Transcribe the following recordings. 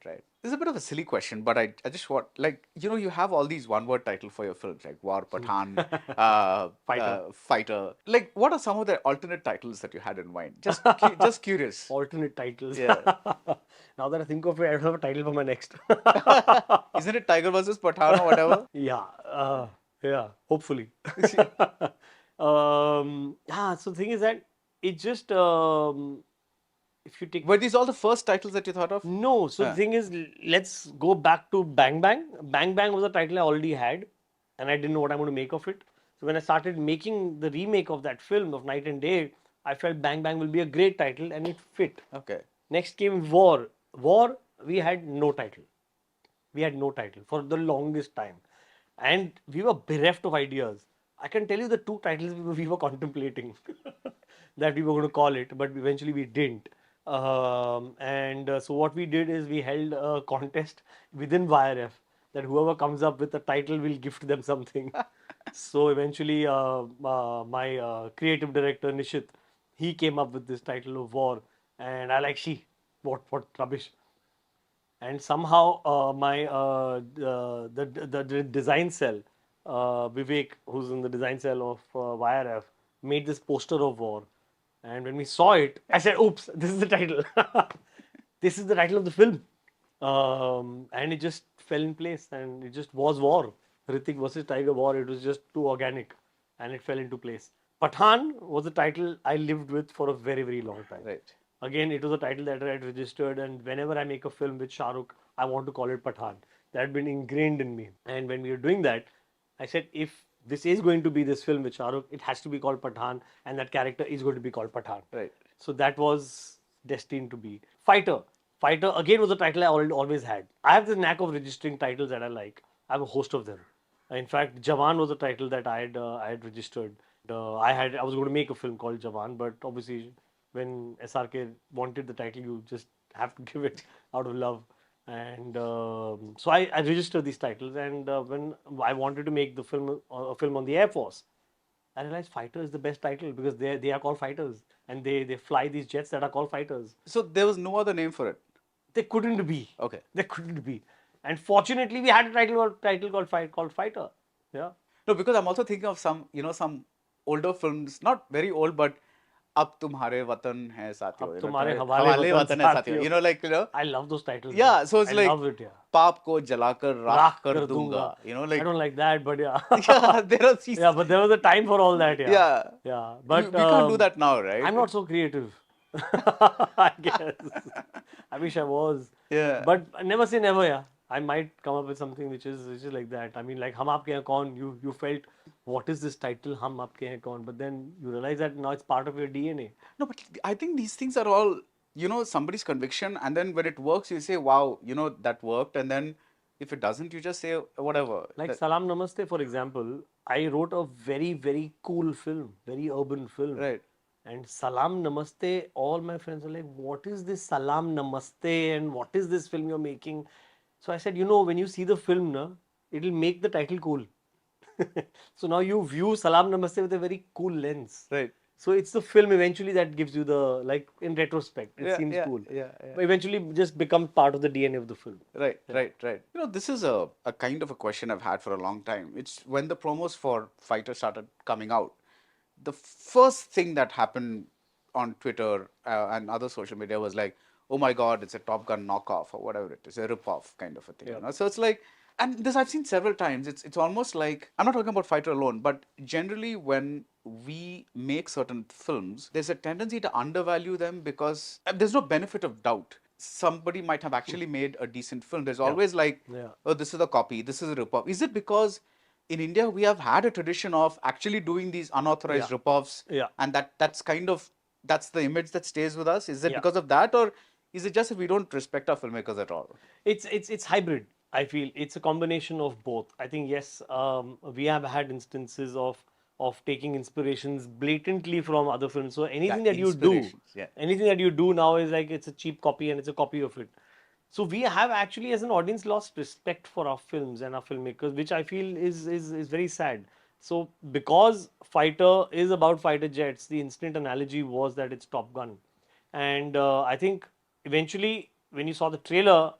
Right. This is a bit of a silly question, but I just want, like, you have all these one-word titles for your films, like War, Pathan, Fighter. Fighter. Like, what are some of the alternate titles that you had in mind? Just curious. Alternate titles. Yeah. Now that I think of it, I don't have a title for my next. Isn't it Tiger versus Pathan or whatever? Yeah, yeah, hopefully. Yeah, so the thing is that it just, if you take. Were these all the first titles that you thought of? No, so the thing is, let's go back to Bang Bang. Bang Bang was a title I already had, and I didn't know what I'm going to make of it. So when I started making the remake of that film of Night and Day, I felt Bang Bang will be a great title, and it fit. Okay. Next came War. War, we had no title. We had no title for the longest time. And we were bereft of ideas. I can tell you the two titles we were contemplating that we were going to call it, but eventually we didn't. So what we did is we held a contest within YRF that whoever comes up with a title will gift them something. So eventually, my creative director Nishit, he came up with this title of War, and I like, what rubbish. And somehow my the design cell, Vivek, who's in the design cell of YRF, made this poster of War. And when we saw it, I said, "Oops, this is the title. This is the title of the film." And it just fell in place, and it just was War. Hrithik versus Tiger War. It was just too organic, and it fell into place. Pathan was a title I lived with for a very, very long time. Right. Again, it was a title that I had registered, and whenever I make a film with Shah Rukh, I want to call it Pathan. That had been ingrained in me. And when we were doing that, I said, if this is going to be this film with Shah Rukh, it has to be called Pathan, and that character is going to be called Pathan. Right. So that was destined to be. Fighter. Fighter, again, was a title I always had. I have the knack of registering titles that I like. I have a host of them. In fact, Jawan was a title that I had registered. I was going to make a film called Jawan, but obviously when SRK wanted the title, you just have to give it out of love. And so I registered these titles, and when I wanted to make a film on the Air Force, I realized Fighter is the best title because they are called fighters, and they fly these jets that are called fighters. So there was no other name for it. They couldn't be. Okay. They couldn't be. And fortunately, we had a title called Fighter. Yeah. No, because I'm also thinking of some older films, not very old, but Ab Tumhare Watan Hai Sathiyo. Ab Tumhare Hawale Watan Hai Sathiyo. Like. I love those titles. Yeah, so it's I like love it, yeah. Paap ko jalakar raakh kar Kar dunga. I don't like that, but yeah. Yeah, there are these. Yeah, but there was a time for all that, yeah. Yeah. Yeah. But we can't do that now, right? I'm not so creative. I guess. I wish I was. Yeah. But never say never, yeah. I might come up with something which is like that. I mean, like Hum Aapke Hain Kaun, you felt, what is this title, Hum Aapke Hain Kaun? But then you realize that now it's part of your DNA. No, but I think these things are all, somebody's conviction, and then when it works, you say, wow, that worked, and then if it doesn't, you just say whatever. Like Salam Namaste, for example, I wrote a very, very cool film, very urban film. Right. And Salam Namaste, all my friends were like, what is this Salam Namaste, and what is this film you're making? So I said, when you see the film, it'll make the title cool. So now you view Salam Namaste with a very cool lens. Right. So it's the film eventually that gives you like in retrospect, it seems cool. Yeah. But eventually just becomes part of the DNA of the film. Right. This is a kind of a question I've had for a long time. It's when the promos for Fighter started coming out, the first thing that happened on Twitter and other social media was like, oh my God, it's a Top Gun knockoff or whatever it is, a rip-off kind of a thing. So it's like, and this I've seen several times. It's almost like, I'm not talking about Fighter alone, but generally when we make certain films, there's a tendency to undervalue them because there's no benefit of doubt. Somebody might have actually made a decent film. There's always like, oh, this is a copy, this is a rip-off. Is it because in India we have had a tradition of actually doing these unauthorized rip-offs, and that's the image that stays with us? Is it because of that, or is it just that we don't respect our filmmakers at all? It's hybrid. I feel it's a combination of both. I think yes, we have had instances of taking inspirations blatantly from other films. So anything that you do now is like it's a cheap copy and it's a copy of it. So we have actually, as an audience, lost respect for our films and our filmmakers, which I feel is very sad. So because Fighter is about fighter jets, the instant analogy was that it's Top Gun, and I think eventually when you saw the trailer,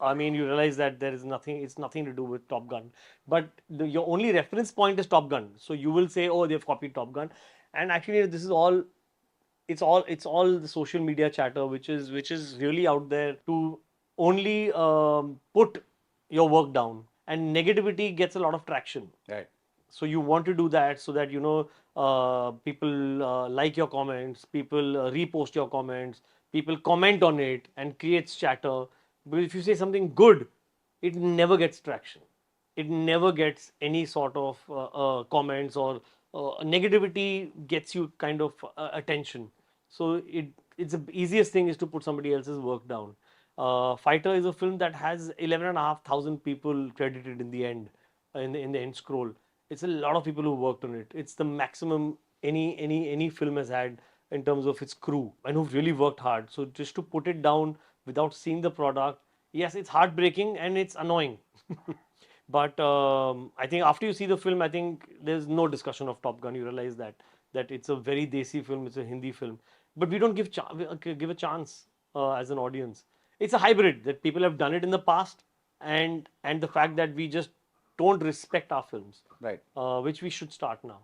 I mean, you realize that there is nothing. It's nothing to do with Top Gun, but your only reference point is Top Gun. So you will say, "Oh, they've copied Top Gun," and actually, this is all. It's all the social media chatter, which is really out there to only put your work down, and negativity gets a lot of traction. Right. So you want to do that so that people like your comments, people repost your comments, people comment on it and creates chatter. But if you say something good, it never gets traction, it never gets any sort of comments, or negativity gets you kind of attention. So it's the easiest thing is to put somebody else's work down. Fighter is a film that has 11,500 people credited in the end, in the end scroll. It's a lot of people who worked on it. It's the maximum any film has had in terms of its crew, and who've really worked hard. So just to put it down without seeing the product, yes, it's heartbreaking and it's annoying. But I think after you see the film, I think there's no discussion of Top Gun. You realize that it's a very desi film, it's a Hindi film, but we don't give a chance as an audience. It's a hybrid that people have done it in the past, and the fact that we just don't respect our films, Right. which we should start now.